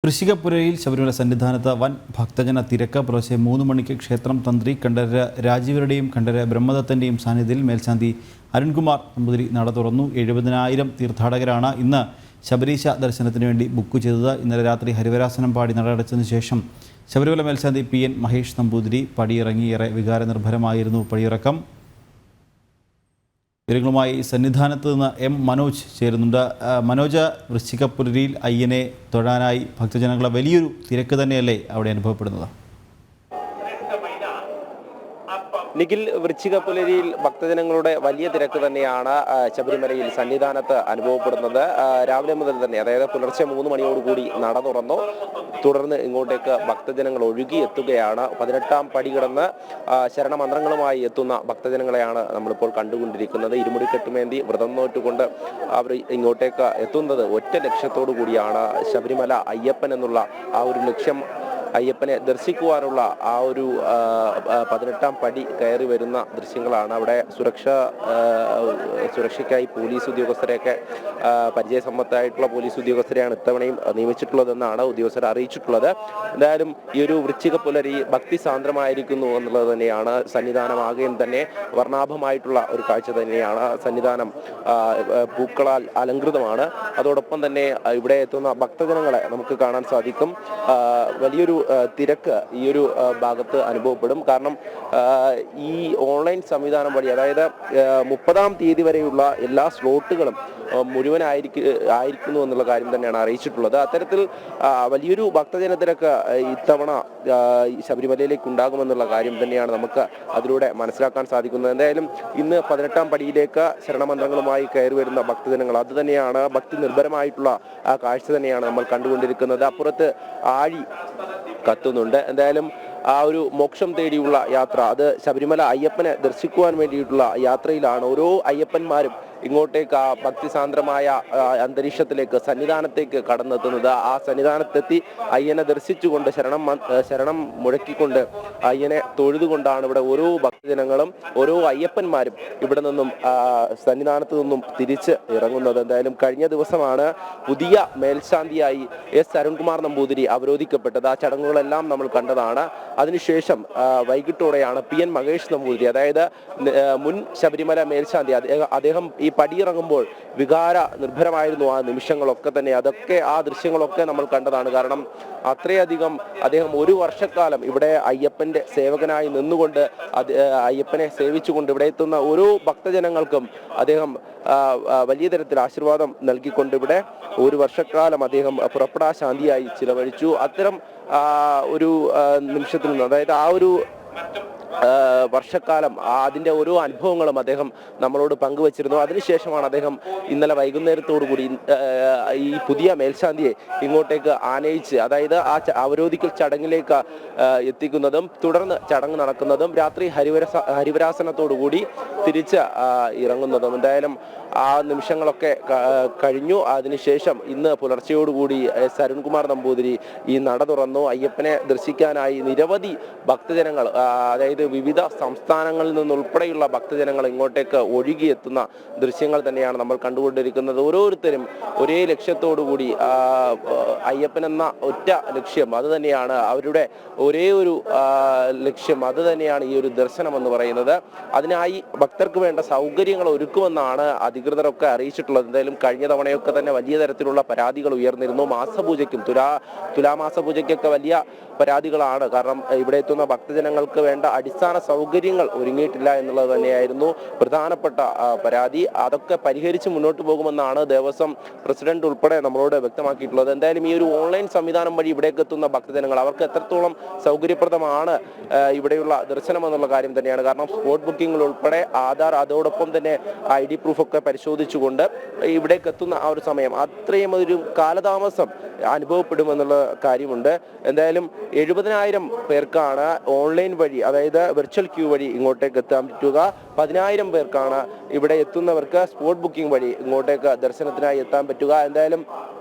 വൃശ്ചികപ്പുരയിൽ ശബരിമല സന്നിധാനത്ത് വൻ ഭക്തജന തിരക്ക്. പുലർച്ചെ 3 മണിക്ക് ക്ഷേത്രം തന്ത്രി കണ്ഠരര് രാജീവരുടെയും കണ്ഠരര് ബ്രഹ്മദത്തൻ്റെയും സാന്നിധ്യത്തിൽ മേൽശാന്തി അരുൺകുമാർ നമ്പൂതിരി നട തുറന്നു. 70,000 തീർത്ഥാടകരാണ് ഇന്ന് ശബരീശ ദർശനത്തിന് വേണ്ടി ബുക്ക് ചെയ്തത്. ഇന്നലെ രാത്രി ഹരിവരാസനം പാടി നടയടച്ചതിനു ശേഷം ശബരിമല മേൽശാന്തി PN മഹേഷ് നമ്പൂതിരി പടിയിറങ്ങി. ഏറെ വികാരനിർഭരമായിരുന്നു പടിയിറക്കം. വിവരങ്ങളുമായി സന്നിധാനത്ത് നിന്ന് M. മനോജ് ചേരുന്നുണ്ട്. മനോജ്, വൃശ്ചികപ്പുരയിൽ അയ്യനെ തൊഴാനായി ഭക്തജനങ്ങളെ വലിയൊരു തിരക്ക് തന്നെയല്ലേ അവിടെ അനുഭവപ്പെടുന്നത്? നിഖിൽ, വൃശ്ചികപ്പുലരിയിൽ ഭക്തജനങ്ങളുടെ വലിയ തിരക്ക് തന്നെയാണ് ശബരിമലയിൽ സന്നിധാനത്ത് അനുഭവപ്പെടുന്നത്. രാവിലെ മുതൽ തന്നെ, അതായത് പുലർച്ചെ 3 മണിയോടുകൂടി നട തുറന്നു. തുടർന്ന് ഇങ്ങോട്ടേക്ക് ഭക്തജനങ്ങൾ ഒഴുകിയെത്തുകയാണ്. 18ാം പടി കിടന്ന് ശരണമന്ത്രങ്ങളുമായി എത്തുന്ന ഭക്തജനങ്ങളെയാണ് നമ്മളിപ്പോൾ കണ്ടുകൊണ്ടിരിക്കുന്നത്. ഇരുമുടിക്കെട്ടുമേന്തി വ്രതം നോറ്റുകൊണ്ട് അവർ ഇങ്ങോട്ടേക്ക് എത്തുന്നത് ഒറ്റ ലക്ഷ്യത്തോടു കൂടിയാണ്. ശബരിമല അയ്യപ്പൻ എന്നുള്ള ആ ഒരു ലക്ഷ്യം, അയ്യപ്പനെ ദർശിക്കുവാനുള്ള ആ ഒരു 18ാം പടി കയറി വരുന്ന ദൃശ്യങ്ങളാണ്. അവിടെ സുരക്ഷയ്ക്കായി പോലീസ് ഉദ്യോഗസ്ഥരെയൊക്കെ, പരിചയസമ്പത്തായിട്ടുള്ള പോലീസ് ഉദ്യോഗസ്ഥരെയാണ് ഇത്തവണയും നിയമിച്ചിട്ടുള്ളതെന്നാണ് ഉദ്യോഗസ്ഥർ അറിയിച്ചിട്ടുള്ളത്. എന്തായാലും ഈ ഒരു വൃശ്ചികപ്പുലരി ഭക്തി സാന്ദ്രമായിരിക്കുന്നു എന്നുള്ളത് തന്നെയാണ്. സന്നിധാനമാകെയും തന്നെ വർണ്ണാഭമായിട്ടുള്ള ഒരു കാഴ്ച തന്നെയാണ്. സന്നിധാനം പൂക്കളാൽ അലങ്കൃതമാണ്. അതോടൊപ്പം തന്നെ ഇവിടെ എത്തുന്ന ഭക്തജനങ്ങളെ നമുക്ക് കാണാൻ സാധിക്കും. വലിയൊരു തിരക്ക് ഈ ഒരു ഭാഗത്ത് അനുഭവപ്പെടും. കാരണം ഈ ഓൺലൈൻ സംവിധാനം വഴി, അതായത് 30ാം തീയതി വരെയുള്ള എല്ലാ സ്ലോട്ടുകളും മുഴുവനായിരിക്കുന്നു എന്നുള്ള കാര്യം തന്നെയാണ് അറിയിച്ചിട്ടുള്ളത്. അത്തരത്തിൽ വലിയൊരു ഭക്തജന തിരക്ക് ഇത്തവണ ശബരിമലയിലേക്ക് ഉണ്ടാകുമെന്നുള്ള കാര്യം തന്നെയാണ് നമുക്ക് അതിലൂടെ മനസ്സിലാക്കാൻ സാധിക്കുന്നത്. എന്തായാലും ഇന്ന് 18ാം പടിയിലേക്ക് ശരണമന്ത്രങ്ങളുമായി കയറി വരുന്ന ഭക്തജനങ്ങൾ, അത് തന്നെയാണ് ഭക്തി നിർഭരമായിട്ടുള്ള ആ കാഴ്ച തന്നെയാണ് നമ്മൾ കണ്ടുകൊണ്ടിരിക്കുന്നത്. അപ്പുറത്ത് ആഴി കത്തുന്നുണ്ട്. എന്തായാലും ആ ഒരു മോക്ഷം തേടിയുള്ള യാത്ര, അത് ശബരിമല അയ്യപ്പനെ ദർശിക്കുവാൻ വേണ്ടിയിട്ടുള്ള യാത്രയിലാണ് ഓരോ അയ്യപ്പന്മാരും ഇങ്ങോട്ടേക്ക് ആ ഭക്തിസാന്ദ്രമായ അന്തരീക്ഷത്തിലേക്ക്, സന്നിധാനത്തേക്ക് കടന്നെത്തുന്നത്. ആ സന്നിധാനത്തെത്തി അയ്യനെ ദർശിച്ചുകൊണ്ട് ശരണം മുഴക്കിക്കൊണ്ട് അയ്യനെ തൊഴുതുകൊണ്ടാണ് ഇവിടെ ഓരോ ഭക്തജനങ്ങളും ഓരോ അയ്യപ്പന്മാരും ഇവിടെ നിന്നും സന്നിധാനത്ത് നിന്നും തിരിച്ച് ഇറങ്ങുന്നത്. എന്തായാലും കഴിഞ്ഞ ദിവസമാണ് പുതിയ മേൽശാന്തിയായി S. അരുൺകുമാർ നമ്പൂതിരി അവരോധിക്കപ്പെട്ടത്. ആ ചടങ്ങുകളെല്ലാം നമ്മൾ കണ്ടതാണ്. അതിനുശേഷം വൈകിട്ടോടെയാണ് PN മഹേഷ് നമ്പൂതിരി, അതായത് മുൻ ശബരിമല മേൽശാന്തി, അദ്ദേഹം ഈ പടിയിറങ്ങുമ്പോൾ വികാര നിർഭരമായിരുന്നു ആ നിമിഷങ്ങളൊക്കെ തന്നെ. ആ ദൃശ്യങ്ങളൊക്കെ നമ്മൾ കണ്ടതാണ്. കാരണം അത്രയധികം അദ്ദേഹം 1 വർഷക്കാലം ഇവിടെ അയ്യപ്പന്റെ സേവകനായി നിന്നുകൊണ്ട് അയ്യപ്പനെ സേവിച്ചുകൊണ്ട് ഇവിടെ എത്തുന്ന ഓരോ ഭക്തജനങ്ങൾക്കും അദ്ദേഹം വലിയ തരത്തിൽ ആശീർവാദം നൽകിക്കൊണ്ട് ഇവിടെ 1 വർഷക്കാലം അദ്ദേഹം പുറപ്പെടാ ശാന്തിയായി ചിലവഴിച്ചു. അത്തരം ഒരു നിമിഷത്തിൽ നിന്ന്, അതായത് ആ ഒരു വർഷക്കാലം അതിൻ്റെ ഓരോ അനുഭവങ്ങളും അദ്ദേഹം നമ്മളോട് പങ്കുവച്ചിരുന്നു. അതിനുശേഷമാണ് അദ്ദേഹം ഇന്നലെ വൈകുന്നേരത്തോടു കൂടി ഈ പുതിയ മേൽശാന്തിയെ ഇങ്ങോട്ടേക്ക് ആനയിച്ച്, അതായത് ആ അവരോധിക്കൽ ചടങ്ങിലേക്ക് എത്തിക്കുന്നതും തുടർന്ന് ചടങ്ങ് നടക്കുന്നതും രാത്രി ഹരിവരാസനത്തോടു കൂടി തിരിച്ച് ഇറങ്ങുന്നതും. എന്തായാലും ആ നിമിഷങ്ങളൊക്കെ കഴിഞ്ഞു. അതിനുശേഷം ഇന്ന് പുലർച്ചയോടുകൂടി S. അരുൺകുമാർ നമ്പൂതിരി ഈ നട തുറന്നു. അയ്യപ്പനെ ദർശിക്കാനായി നിരവധി ഭക്തജനങ്ങൾ, അതായത് വിവിധ സംസ്ഥാനങ്ങളിൽ നിന്നുൾപ്പെടെയുള്ള ഭക്തജനങ്ങൾ ഇങ്ങോട്ടേക്ക് ഒഴുകിയെത്തുന്ന ദൃശ്യങ്ങൾ തന്നെയാണ് നമ്മൾ കണ്ടുകൊണ്ടിരിക്കുന്നത്. ഓരോരുത്തരും ഒരേ ലക്ഷ്യത്തോടുകൂടി, അയ്യപ്പൻ എന്ന ഒറ്റ ലക്ഷ്യം, അത് തന്നെയാണ് അവരുടെ ഒരേ ഒരു ലക്ഷ്യം, അത് തന്നെയാണ് ഈ ഒരു ദർശനം എന്ന് പറയുന്നത്. അതിനായി ഭക്തർക്ക് വേണ്ട സൗകര്യങ്ങൾ ഒരുക്കുമെന്നാണ് അധികൃതരൊക്കെ അറിയിച്ചിട്ടുള്ളത്. എന്തായാലും കഴിഞ്ഞ തവണയൊക്കെ തന്നെ വലിയ തരത്തിലുള്ള പരാതികൾ ഉയർന്നിരുന്നു. മാസപൂജയ്ക്കും തുലാമാസ പൂജയ്ക്കൊക്കെ വലിയ പരാതികളാണ്. കാരണം ഇവിടെ എത്തുന്ന ഭക്തജനങ്ങൾക്ക് വേണ്ട അടിസ്ഥാന സൗകര്യങ്ങൾ ഒരുങ്ങിയിട്ടില്ല എന്നുള്ളത് തന്നെയായിരുന്നു പ്രധാനപ്പെട്ട പരാതി. അതൊക്കെ പരിഹരിച്ച് മുന്നോട്ട് പോകുമെന്നാണ് ദേവസ്വം പ്രസിഡന്റ് ഉൾപ്പെടെ നമ്മളോട് വ്യക്തമാക്കിയിട്ടുള്ളത്. എന്തായാലും ഈ ഒരു ഓൺലൈൻ സംവിധാനം വഴി ഇവിടേക്ക് എത്തുന്ന ഭക്തജനങ്ങൾ, അവർക്ക് എത്രത്തോളം സൗകര്യപ്രദമാണ് ഇവിടെയുള്ള ദർശനം എന്നുള്ള കാര്യം തന്നെയാണ്. കാരണം സ്പോട്ട് ബുക്കിംഗ് ഉൾപ്പെടെ ആധാർ, അതോടൊപ്പം തന്നെ ID പ്രൂഫൊക്കെ പരിശോധിച്ചുകൊണ്ട് ഇവിടേക്ക് എത്തുന്ന ആ ഒരു സമയം, അത്രയും ഒരു കാലതാമസം അനുഭവപ്പെടുമെന്നുള്ള കാര്യമുണ്ട്. എന്തായാലും 70,000 പേർക്കാണ് ഓൺലൈൻ വഴി, അതായത് വെർച്വൽ ക്യൂ വഴി ഇങ്ങോട്ടേക്ക് എത്താൻ പറ്റുക. 10,000 പേർക്കാണ് ഇവിടെ എത്തുന്നവർക്ക് സ്പോട്ട് ബുക്കിംഗ് വഴി ഇങ്ങോട്ടേക്ക് ദർശനത്തിനായി എത്താൻ പറ്റുക. എന്തായാലും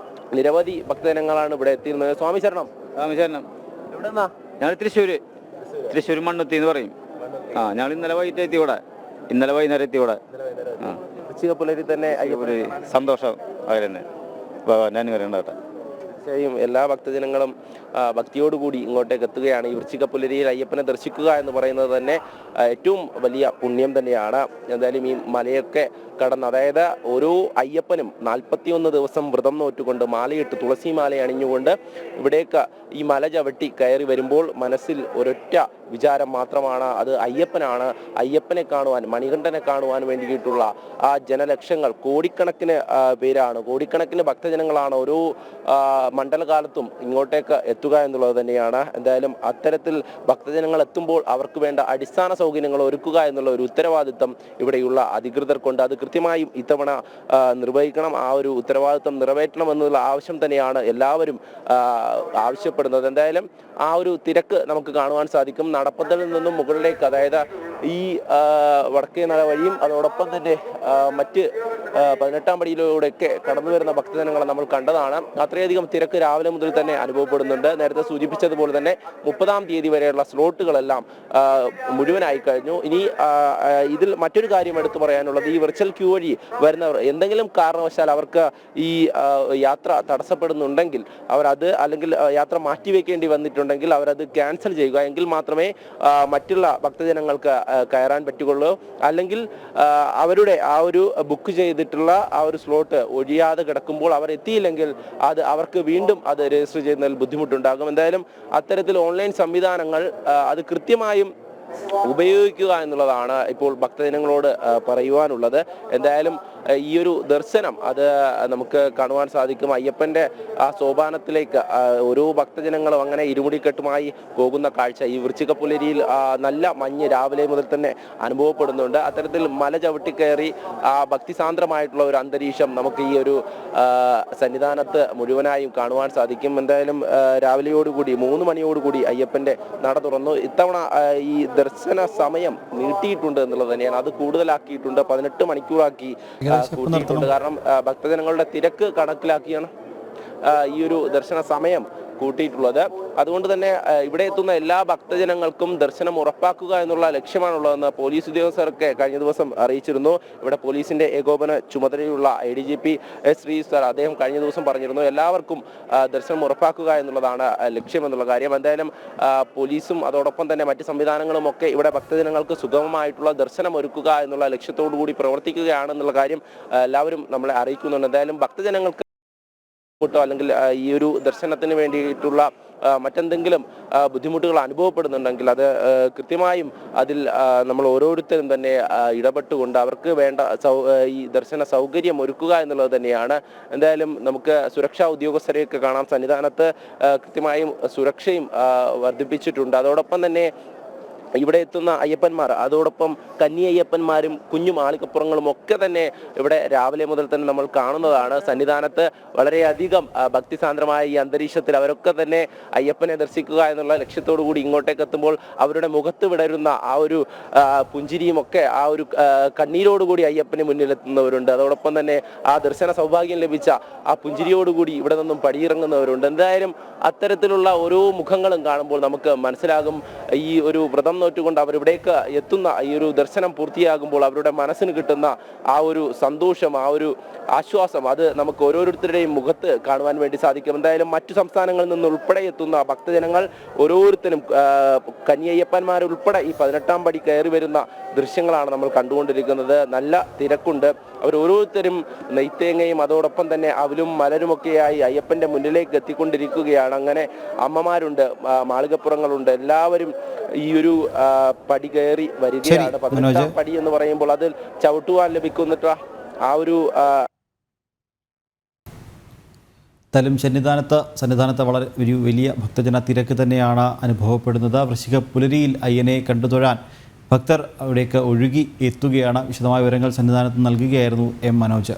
നിരവധി ഭക്തജനങ്ങളാണ് ഇവിടെ എത്തിയിരുന്നത്. സ്വാമി ശരണം. എവിടെന്നാ? ഞാൻ തൃശ്ശൂർ മണ്ണുത്തി എന്ന് പറയും. ഞങ്ങൾ ഇന്നലെ വൈകിട്ട് എത്തി ഇവിടെ, ഇന്നലെ വൈകുന്നേരം എത്തി ഇവിടെ. വൃശ്ചികപ്പുലരി തന്നെ സന്തോഷം. അങ്ങനെ തന്നെ ഭഗവാൻ അനുഗ്രഹം ഉണ്ടാകട്ടെ. തീർച്ചയായും എല്ലാ ഭക്തജനങ്ങളും ഭക്തിയോടുകൂടി ഇങ്ങോട്ടേക്ക് എത്തുകയാണ്. ഈ വൃശ്ചിക പുലരിയിൽ അയ്യപ്പനെ ദർശിക്കുക എന്ന് പറയുന്നത് തന്നെ ഏറ്റവും വലിയ പുണ്യം തന്നെയാണ്. എന്തായാലും ഈ മലയൊക്കെ കടന്ന്, അതായത് ഓരോ അയ്യപ്പനും 41 ദിവസം വ്രതം നോറ്റുകൊണ്ട് മാലയിട്ട് തുളസി മാല അണിഞ്ഞുകൊണ്ട് ഇവിടേക്ക് ഈ മല ചവിട്ടി കയറി വരുമ്പോൾ മനസ്സിൽ ഒരൊറ്റ വിചാരം മാത്രമാണ്, അത് അയ്യപ്പനാണ്. അയ്യപ്പനെ കാണുവാൻ, മണികണ്ഠനെ കാണുവാൻ വേണ്ടിയിട്ടുള്ള ആ ജനലക്ഷങ്ങൾ, കോടിക്കണക്കിന് പേരാണ്, കോടിക്കണക്കിന് ഭക്തജനങ്ങളാണ് ഓരോ മണ്ഡലകാലത്തും ഇങ്ങോട്ടേക്ക് എത്തുക എന്നുള്ളത് തന്നെയാണ്. എന്തായാലും അത്തരത്തിൽ ഭക്തജനങ്ങൾ എത്തുമ്പോൾ അവർക്ക് വേണ്ട അടിസ്ഥാന സൗകര്യങ്ങൾ ഒരുക്കുക എന്നുള്ള ഒരു ഉത്തരവാദിത്തം ഇവിടെയുള്ള അധികൃതർക്കുണ്ട്. അത് കൃത്യമായും ഇത്തവണ നിർവഹിക്കണം. ആ ഒരു ഉത്തരവാദിത്തം നിറവേറ്റണം എന്നുള്ള ആവശ്യം തന്നെയാണ് എല്ലാവരും ആവശ്യപ്പെടുന്നത്. എന്തായാലും ആ ഒരു തിരക്ക് നമുക്ക് കാണുവാൻ സാധിക്കും. നടപ്പന്തലിൽ നിന്നും മുകളിലേക്ക്, അതായത് ഈ വടക്കേ നട വഴിയും അതോടൊപ്പം തന്നെ മറ്റ് 18-ാം പടിയിലൂടെയൊക്കെ കടന്നു വരുന്ന ഭക്തജനങ്ങളെ നമ്മൾ കണ്ടതാണ്. അത്രയധികം തിരക്ക് രാവിലെ മുതൽ തന്നെ അനുഭവപ്പെടുന്നുണ്ട്. നേരത്തെ സൂചിപ്പിച്ചതുപോലെ തന്നെ 30-ാം തീയതി വരെയുള്ള സ്ലോട്ടുകളെല്ലാം മുഴുവനായി കഴിഞ്ഞു. ഇനി ഇതിൽ മറ്റൊരു കാര്യം എടുത്തു പറയാനുള്ളത്, ഈ വിർച്വൽ ക്യൂ വഴി വരുന്നവർ എന്തെങ്കിലും കാരണവശാൽ അവർക്ക് ഈ യാത്ര തടസ്സപ്പെടുന്നുണ്ടെങ്കിൽ അവരത്, അല്ലെങ്കിൽ യാത്ര മാറ്റിവെക്കേണ്ടി വന്നിട്ടുണ്ടെങ്കിൽ അവരത് ക്യാൻസൽ ചെയ്യുക. എങ്കിൽ മാത്രമേ മറ്റുള്ള ഭക്തജനങ്ങൾക്ക് കയറാൻ പറ്റുകയുള്ളൂ. അല്ലെങ്കിൽ അവരുടെ ആ ഒരു ബുക്ക് ചെയ്തിട്ടുള്ള ആ ഒരു സ്ലോട്ട് ഒഴിയാതെ കിടക്കുമ്പോൾ അവർ എത്തിയില്ലെങ്കിൽ അത് അവർക്ക് വീണ്ടും അത് രജിസ്റ്റർ ചെയ്യുന്നതിൽ ബുദ്ധിമുട്ടുണ്ടാകും. എന്തായാലും അത്തരത്തിൽ ഓൺലൈൻ സംവിധാനങ്ങൾ അത് കൃത്യമായും ഉപയോഗിക്കുക എന്നുള്ളതാണ് ഇപ്പോൾ ഭക്തജനങ്ങളോട് പറയുവാനുള്ളത്. എന്തായാലും ഈ ഒരു ദർശനം അത് നമുക്ക് കാണുവാൻ സാധിക്കും. അയ്യപ്പന്റെ ആ സോപാനത്തിലേക്ക് ഓരോ ഭക്തജനങ്ങളും അങ്ങനെ ഇരുമുടിക്കെട്ടുമായി പോകുന്ന കാഴ്ച ഈ വൃശ്ചിക പുലരിയിൽ നല്ല മഞ്ഞ് രാവിലെ മുതൽ തന്നെ അനുഭവപ്പെടുന്നുണ്ട്. അത്തരത്തിൽ മല ചവിട്ടിക്കയറി ഭക്തിസാന്ദ്രമായിട്ടുള്ള ഒരു അന്തരീക്ഷം നമുക്ക് ഈ ഒരു സന്നിധാനത്ത് മുഴുവനായും കാണുവാൻ സാധിക്കും. എന്തായാലും രാവിലെയോടുകൂടി 3 മണിയോടുകൂടി അയ്യപ്പന്റെ നട തുറന്നു. ഇത്തവണ ഈ ദർശന സമയം നീട്ടിയിട്ടുണ്ട് എന്നുള്ളത് തന്നെയാണ്. അത് കൂടുതലാക്കിയിട്ടുണ്ട്, 18 മണിക്കൂറാക്കി കൂട്ടിയിട്ടുണ്ട്. കാരണം ഭക്തജനങ്ങളുടെ തിരക്ക് കണക്കിലാക്കിയാണ് ഈ ഒരു ദർശന സമയം കൂട്ടിയിട്ടുള്ളത്. അതുകൊണ്ട് തന്നെ ഇവിടെ എത്തുന്ന എല്ലാ ഭക്തജനങ്ങൾക്കും ദർശനം ഉറപ്പാക്കുക എന്നുള്ള ലക്ഷ്യമാണുള്ളതെന്ന് പോലീസ് ഉദ്യോഗസ്ഥർക്ക് കഴിഞ്ഞ ദിവസം അറിയിച്ചിരുന്നു. ഇവിടെ പോലീസിന്റെ ഏകോപന ചുമതലയുള്ള ADGP ശ്രീ സർ, അദ്ദേഹം കഴിഞ്ഞ ദിവസം പറഞ്ഞിരുന്നു എല്ലാവർക്കും ദർശനം ഉറപ്പാക്കുക എന്നുള്ളതാണ് ലക്ഷ്യമെന്നുള്ള കാര്യം. എന്തായാലും പോലീസും അതോടൊപ്പം തന്നെ മറ്റ് സംവിധാനങ്ങളും ഒക്കെ ഇവിടെ ഭക്തജനങ്ങൾക്ക് സുഗമമായിട്ടുള്ള ദർശനം ഒരുക്കുക എന്നുള്ള ലക്ഷ്യത്തോടു കൂടി പ്രവർത്തിക്കുകയാണെന്നുള്ള കാര്യം എല്ലാവരും നമ്മളെ അറിയിക്കുന്നുണ്ട്. എന്തായാലും ഭക്തജനങ്ങൾക്ക് അല്ലെങ്കിൽ ഈ ഒരു ദർശനത്തിന് വേണ്ടിയിട്ടുള്ള മറ്റെന്തെങ്കിലും ബുദ്ധിമുട്ടുകൾ അനുഭവപ്പെടുന്നുണ്ടെങ്കിൽ അത് കൃത്യമായും അതിൽ നമ്മൾ ഓരോരുത്തരും തന്നെ ഇടപെട്ടുകൊണ്ട് അവർക്ക് വേണ്ട ഈ ദർശന സൗകര്യം ഒരുക്കുക എന്നുള്ളത് തന്നെയാണ്. എന്തായാലും നമുക്ക് സുരക്ഷാ ഉദ്യോഗസ്ഥരെയൊക്കെ കാണാം. സന്നിധാനത്ത് കൃത്യമായും സുരക്ഷയും വർദ്ധിപ്പിച്ചിട്ടുണ്ട്. അതോടൊപ്പം തന്നെ ഇവിടെ എത്തുന്ന അയ്യപ്പന്മാർ, അതോടൊപ്പം കന്നി അയ്യപ്പന്മാരും കുഞ്ഞു മാളികപ്പുറങ്ങളും ഒക്കെ തന്നെ ഇവിടെ രാവിലെ മുതൽ തന്നെ നമ്മൾ കാണുന്നതാണ്. സന്നിധാനത്ത് വളരെയധികം ഭക്തിസാന്ദ്രമായ ഈ അന്തരീക്ഷത്തിൽ അവരൊക്കെ തന്നെ അയ്യപ്പനെ ദർശിക്കുക എന്നുള്ള ലക്ഷ്യത്തോടു കൂടി ഇങ്ങോട്ടേക്ക് എത്തുമ്പോൾ അവരുടെ മുഖത്ത് വിടരുന്ന ആ ഒരു പുഞ്ചിരിയും ഒക്കെ, ആ ഒരു കണ്ണീരോടുകൂടി അയ്യപ്പന് മുന്നിലെത്തുന്നവരുണ്ട്. അതോടൊപ്പം തന്നെ ആ ദർശന സൗഭാഗ്യം ലഭിച്ച ആ പുഞ്ചിരിയോടുകൂടി ഇവിടെ നിന്നും പടിയിറങ്ങുന്നവരുണ്ട്. എന്തായാലും അത്തരത്തിലുള്ള ഓരോ മുഖങ്ങളും കാണുമ്പോൾ നമുക്ക് മനസ്സിലാകും ഈ ഒരു വ്രതം നോറ്റുകൊണ്ട് അവരിവിടേക്ക് എത്തുന്ന ഈ ഒരു ദർശനം പൂർത്തിയാകുമ്പോൾ അവരുടെ മനസ്സിന് കിട്ടുന്ന ആ ഒരു സന്തോഷം, ആ ഒരു ആശ്വാസം, അത് നമുക്ക് ഓരോരുത്തരുടെയും മുഖത്ത് കാണുവാൻ വേണ്ടി സാധിക്കും. എന്തായാലും മറ്റു സംസ്ഥാനങ്ങളിൽ നിന്ന് ഉൾപ്പെടെ എത്തുന്ന ഭക്തജനങ്ങൾ ഓരോരുത്തരും കന്യയ്യപ്പന്മാരുൾപ്പെടെ ഈ 18-ാം പടി കയറി വരുന്ന ദൃശ്യങ്ങളാണ് നമ്മൾ കണ്ടുകൊണ്ടിരിക്കുന്നത്. നല്ല തിരക്കുണ്ട്. അവർ ഓരോരുത്തരും നെയ്ത്തേങ്ങയും അതോടൊപ്പം തന്നെ അവലും മലരുമൊക്കെയായി അയ്യപ്പന്റെ മുന്നിലേക്ക് എത്തിക്കൊണ്ടിരിക്കുകയാണ്. അങ്ങനെ അമ്മമാരുണ്ട്, മാളികപ്പുറങ്ങളുണ്ട്, എല്ലാവരും ഈ ഒരു പടി കയറി വരികയാണ്. 18-ാം പടി എന്ന് പറയുമ്പോൾ അതിൽ ചവിട്ടുവാൻ ലഭിക്കുന്നിട്ട് ആ ഒരു സന്നിധാനത്ത് വളരെ ഒരു വലിയ ഭക്തജന തിരക്ക് തന്നെയാണ് അനുഭവപ്പെടുന്നത്. വൃശ്ചിക പുലരിയിൽ അയ്യനെ കണ്ടുതൊഴാൻ ഭക്തർ അവിടേക്ക് ഒഴുകി എത്തുകയാണ്. വിശദമായ വിവരങ്ങൾ സന്നിധാനത്ത് നൽകുകയായിരുന്നു M. മനോജ്.